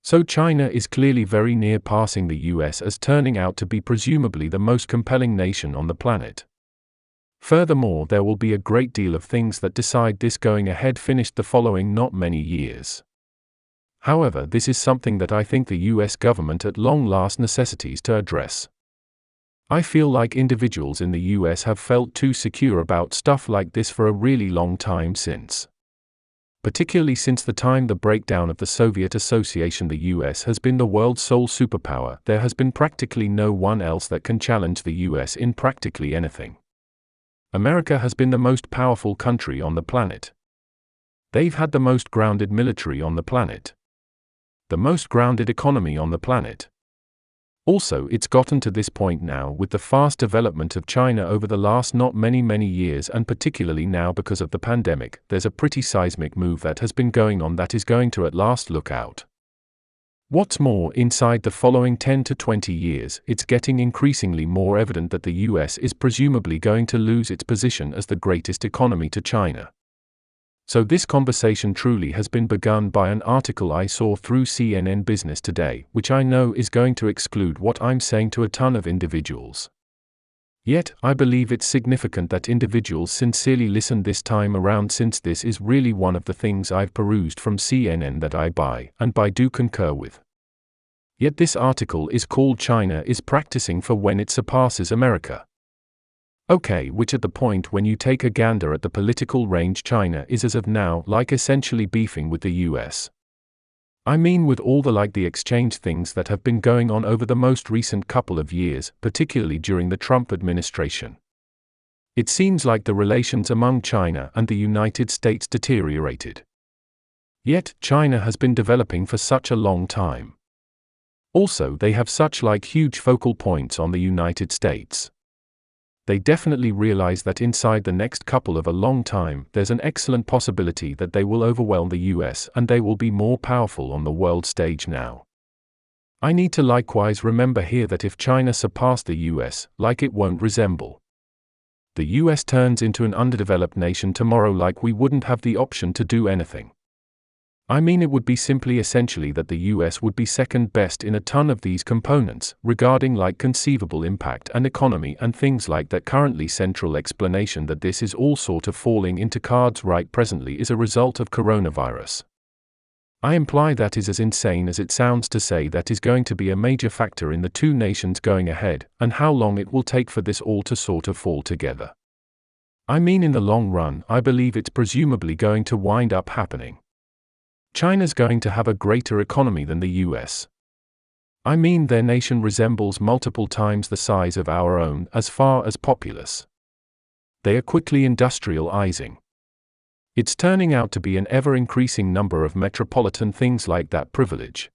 So China is clearly very near passing the US as turning out to be presumably the most compelling nation on the planet. Furthermore, there will be a great deal of things that decide this going ahead finished the following not many years. However, this is something that I think the US government at long last necessities to address. I feel like individuals in the US have felt too secure about stuff like this for a really long time since. Particularly since the time the breakdown of the Soviet Association, the US has been the world's sole superpower. There has been practically no one else that can challenge the US in practically anything. America has been the most powerful country on the planet. They've had the most grounded military on the planet. The most grounded economy on the planet. Also, it's gotten to this point now with the fast development of China over the last not many years, and particularly now because of the pandemic, there's a pretty seismic move that has been going on that is going to at last look out. What's more, inside the following 10 to 20 years, it's getting increasingly more evident that the US is presumably going to lose its position as the greatest economy to China. So this conversation truly has been begun by an article I saw through CNN Business Today, which I know is going to exclude what I'm saying to a ton of individuals. Yet, I believe it's significant that individuals sincerely listen this time around, since this is really one of the things I've perused from CNN that I buy and do concur with. Yet this article is called China is Practicing for When It Surpasses America. Okay, which at the point when you take a gander at the political range, China is as of now like essentially beefing with the US. I mean, with all the exchange things that have been going on over the most recent couple of years, particularly during the Trump administration. It seems like the relations among China and the United States deteriorated. Yet, China has been developing for such a long time. Also, they have such huge focal points on the United States. They definitely realize that inside the next couple of a long time, there's an excellent possibility that they will overwhelm the US and they will be more powerful on the world stage now. I need to likewise remember here that if China surpassed the US, it won't resemble. The US turns into an underdeveloped nation tomorrow, we wouldn't have the option to do anything. I mean, it would be simply essentially that the US would be second best in a ton of these components, regarding conceivable impact and economy and things like that. Currently, central explanation that this is all sort of falling into cards right presently is a result of coronavirus. I imply that is as insane as it sounds to say that is going to be a major factor in the two nations going ahead, and how long it will take for this all to sort of fall together. I mean, in the long run, I believe it's presumably going to wind up happening. China's going to have a greater economy than the US. I mean, their nation resembles multiple times the size of our own as far as populace. They are quickly industrializing. It's turning out to be an ever-increasing number of metropolitan things like that privilege.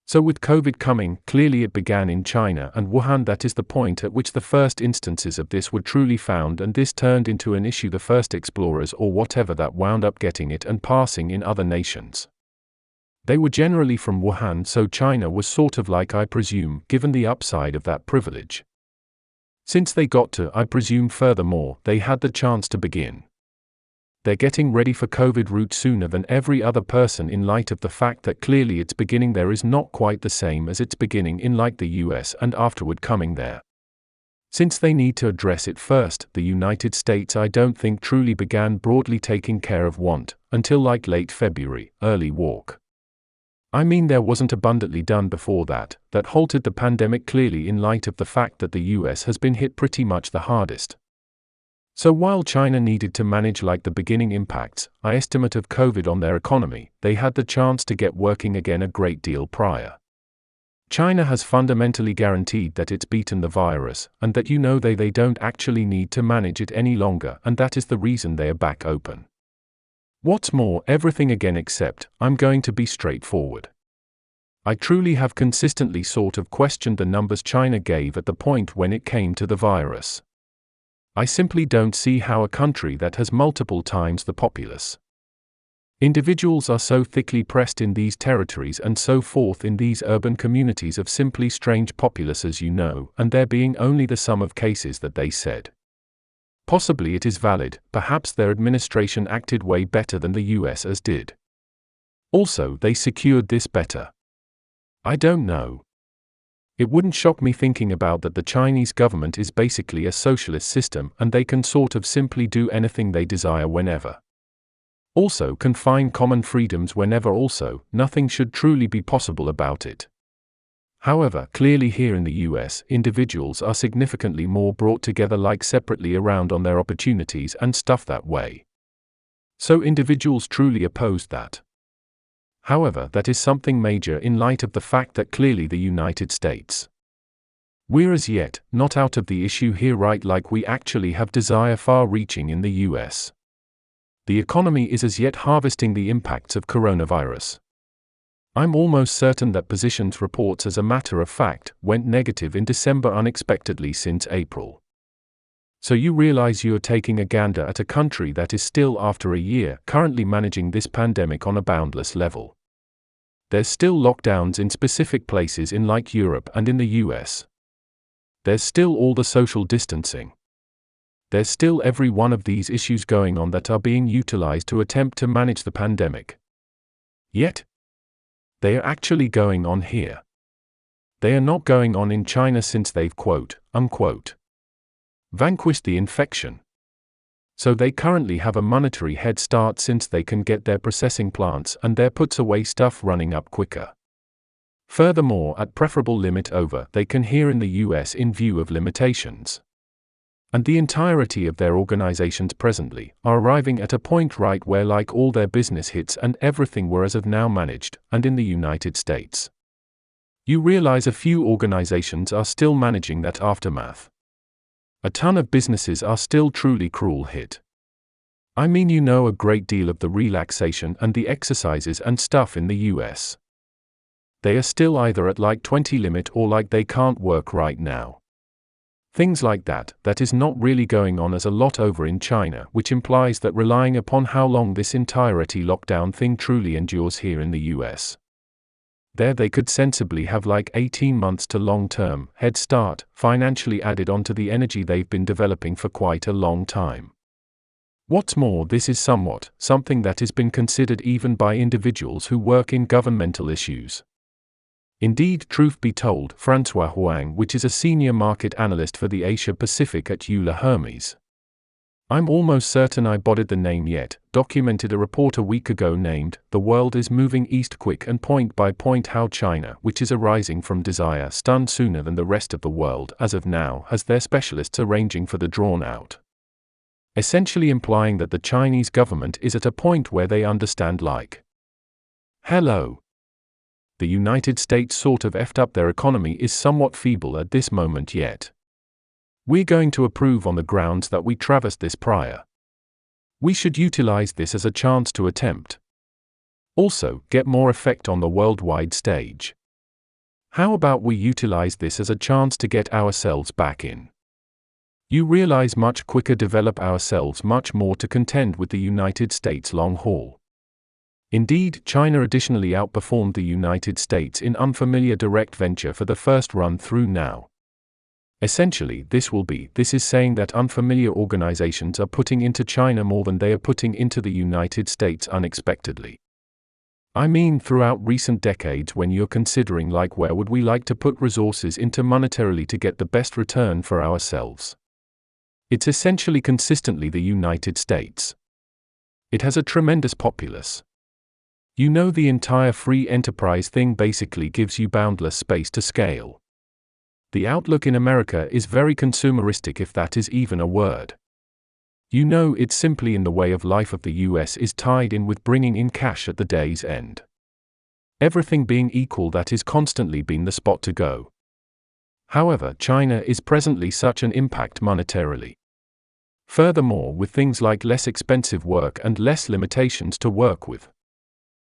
So with COVID coming, clearly it began in China and Wuhan. That is the point at which the first instances of this were truly found, and this turned into an issue. The first explorers or whatever that wound up getting it and passing in other nations. They were generally from Wuhan, so China was sort of I presume, given the upside of that privilege. Since they got to, I presume furthermore, they had the chance to begin. They're getting ready for COVID route sooner than every other person, in light of the fact that clearly its beginning there is not quite the same as its beginning in the US and afterward coming there. Since they need to address it first, the United States I don't think truly began broadly taking care of want until late February, early walk. I mean, there wasn't abundantly done before that halted the pandemic clearly, in light of the fact that the US has been hit pretty much the hardest. So while China needed to manage the beginning impacts, I estimate, of COVID on their economy, they had the chance to get working again a great deal prior. China has fundamentally guaranteed that it's beaten the virus, and that they don't actually need to manage it any longer, and that is the reason they are back open. What's more, everything again except, I'm going to be straightforward. I truly have consistently sort of questioned the numbers China gave at the point when it came to the virus. I simply don't see how a country that has multiple times the populace. Individuals are so thickly pressed in these territories and so forth in these urban communities of simply strange populace, as you know, and there being only the sum of cases that they said. Possibly it is valid, perhaps their administration acted way better than the US as did. Also, they secured this better. I don't know. It wouldn't shock me thinking about that the Chinese government is basically a socialist system and they can sort of simply do anything they desire whenever. Also confine common freedoms whenever also, nothing should truly be possible about it. However, clearly here in the US, individuals are significantly more brought together like separately around on their opportunities and stuff that way. So individuals truly oppose that. However, that is something major in light of the fact that clearly the United States. We're as yet not out of the issue here, right? Like we actually have desire far-reaching in the US. The economy is as yet harvesting the impacts of coronavirus. I'm almost certain that positions reports, as a matter of fact, went negative in December unexpectedly since April. So you realize you're taking a gander at a country that is still, after a year, currently managing this pandemic on a boundless level. There's still lockdowns in specific places in like Europe and in the US. There's still all the social distancing. There's still every one of these issues going on that are being utilized to attempt to manage the pandemic. Yet, they are actually going on here. They are not going on in China since they've quote-unquote vanquished the infection. So they currently have a monetary head start since they can get their processing plants and their puts away stuff running up quicker. Furthermore, at preferable limit over they can here in the US in view of limitations. And the entirety of their organizations presently are arriving at a point right where like all their business hits and everything were as of now managed, and in the United States. You realize a few organizations are still managing that aftermath. A ton of businesses are still truly cruel hit. I mean, you know, a great deal of the relaxation and the exercises and stuff in the US. They are still either at like 20 limit or like they can't work right now. Things like that is not really going on as a lot over in China, which implies that relying upon how long this entirety lockdown thing truly endures here in the US. There they could sensibly have like 18 months to long-term head start, financially added onto the energy they've been developing for quite a long time. What's more, this is something that has been considered even by individuals who work in governmental issues. Indeed, truth be told, Francois Huang, which is a senior market analyst for the Asia Pacific at Euler Hermes. I'm almost certain I botted the name yet, documented a report a week ago named, "The World is Moving East Quick and point by point how China, which is arising from desire stunned sooner than the rest of the world as of now, has their specialists arranging for the drawn out." Essentially implying that the Chinese government is at a point where they understand like, hello. The United States sort of effed up their economy is somewhat feeble at this moment yet. We're going to approve on the grounds that we traversed this prior. We should utilize this as a chance to attempt. Also, get more effect on the worldwide stage. How about we utilize this as a chance to get ourselves back in? You realize much quicker develop ourselves much more to contend with the United States long haul. Indeed, China additionally outperformed the United States in unfamiliar direct venture for the first run through now. Essentially, this is saying that unfamiliar organizations are putting into China more than they are putting into the United States unexpectedly. I mean, throughout recent decades, when you're considering like where would we like to put resources into monetarily to get the best return for ourselves. It's essentially consistently the United States. It has a tremendous populace. You know, the entire free enterprise thing basically gives you boundless space to scale. The outlook in America is very consumeristic, if that is even a word. You know, it's simply in the way of life of the US is tied in with bringing in cash at the day's end. Everything being equal, that is constantly been the spot to go. However, China is presently such an impact monetarily. Furthermore, with things like less expensive work and less limitations to work with.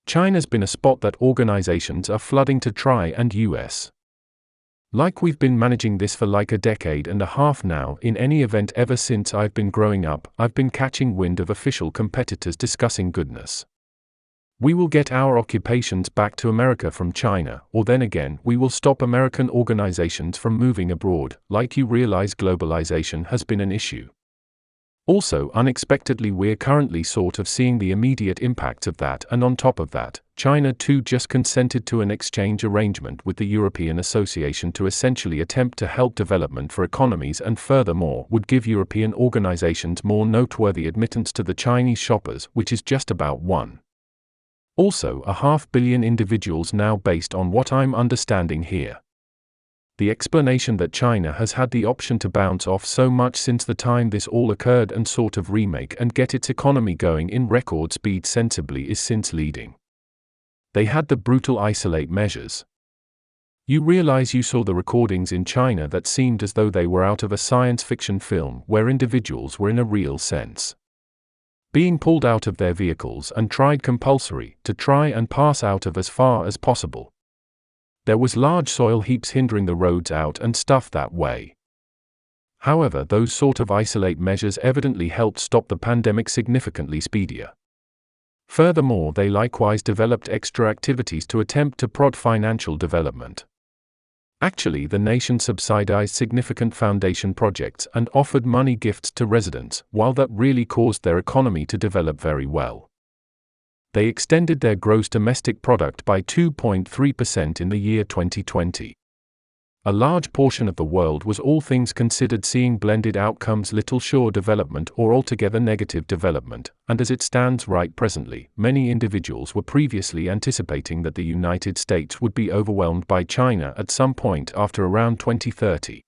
China's been a spot that organizations are flooding to try and US. Like we've been managing this for like a decade and a half now. In any event, ever since I've been growing up, I've been catching wind of official competitors discussing goodness. We will get our occupations back to America from China, or then again, we will stop American organizations from moving abroad. Like you realize, globalization has been an issue. Also, unexpectedly, we're currently sort of seeing the immediate impacts of that, and on top of that, China too just consented to an exchange arrangement with the European Association to essentially attempt to help development for economies, and furthermore would give European organizations more noteworthy admittance to the Chinese shoppers, which is just about one. Also, 500 million individuals now, based on what I'm understanding here. The explanation that China has had the option to bounce off so much since the time this all occurred and sort of remake and get its economy going in record speed sensibly is since leading. They had the brutal isolate measures. You realize you saw the recordings in China that seemed as though they were out of a science fiction film, where individuals were in a real sense being pulled out of their vehicles and tried compulsory to try and pass out of as far as possible. There was large soil heaps hindering the roads out and stuff that way. However, those sort of isolate measures evidently helped stop the pandemic significantly speedier. Furthermore, they likewise developed extra activities to attempt to prod financial development. Actually, the nation subsidized significant foundation projects and offered money gifts to residents, while that really caused their economy to develop very well. They extended their gross domestic product by 2.3% in the year 2020. A large portion of the world was, all things considered, seeing blended outcomes, little sure development or altogether negative development, and as it stands right presently, many individuals were previously anticipating that the United States would be overwhelmed by China at some point after around 2030.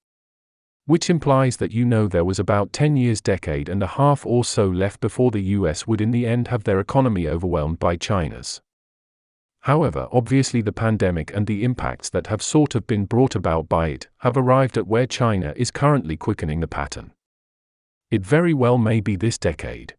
Which implies that there was about 10 years, decade and a half or so left before the US would in the end have their economy overwhelmed by China's. However, obviously the pandemic and the impacts that have sort of been brought about by it have arrived at where China is currently quickening the pattern. It very well may be this decade.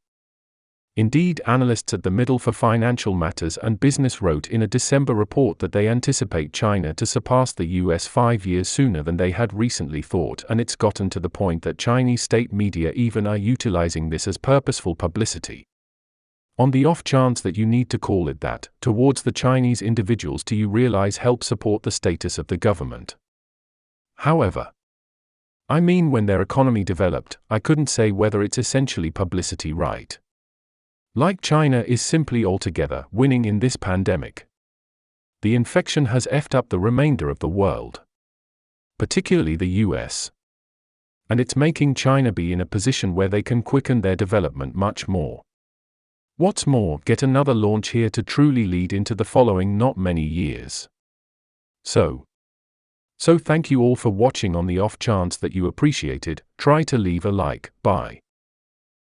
Indeed, analysts at the Middle for Financial Matters and Business wrote in a December report that they anticipate China to surpass the US 5 years sooner than they had recently thought, and it's gotten to the point that Chinese state media even are utilizing this as purposeful publicity. On the off chance that you need to call it that, towards the Chinese individuals to, you realize, help support the status of the government. However, I mean, when their economy developed, I couldn't say whether it's essentially publicity, right? Like China is simply altogether winning in this pandemic. The infection has effed up the remainder of the world, particularly the US. And it's making China be in a position where they can quicken their development much more. What's more, get another launch here to truly lead into the following not many years. So thank you all for watching. On the off chance that you appreciated, try to leave a like. Bye.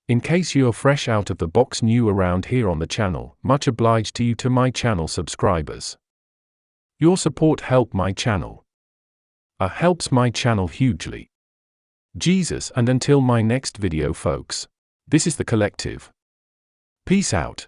In case you're fresh out of the box new around here on the channel, much obliged to you, to my channel subscribers. Your support helps my channel hugely. Jesus, and until my next video folks, this is the collective. Peace out.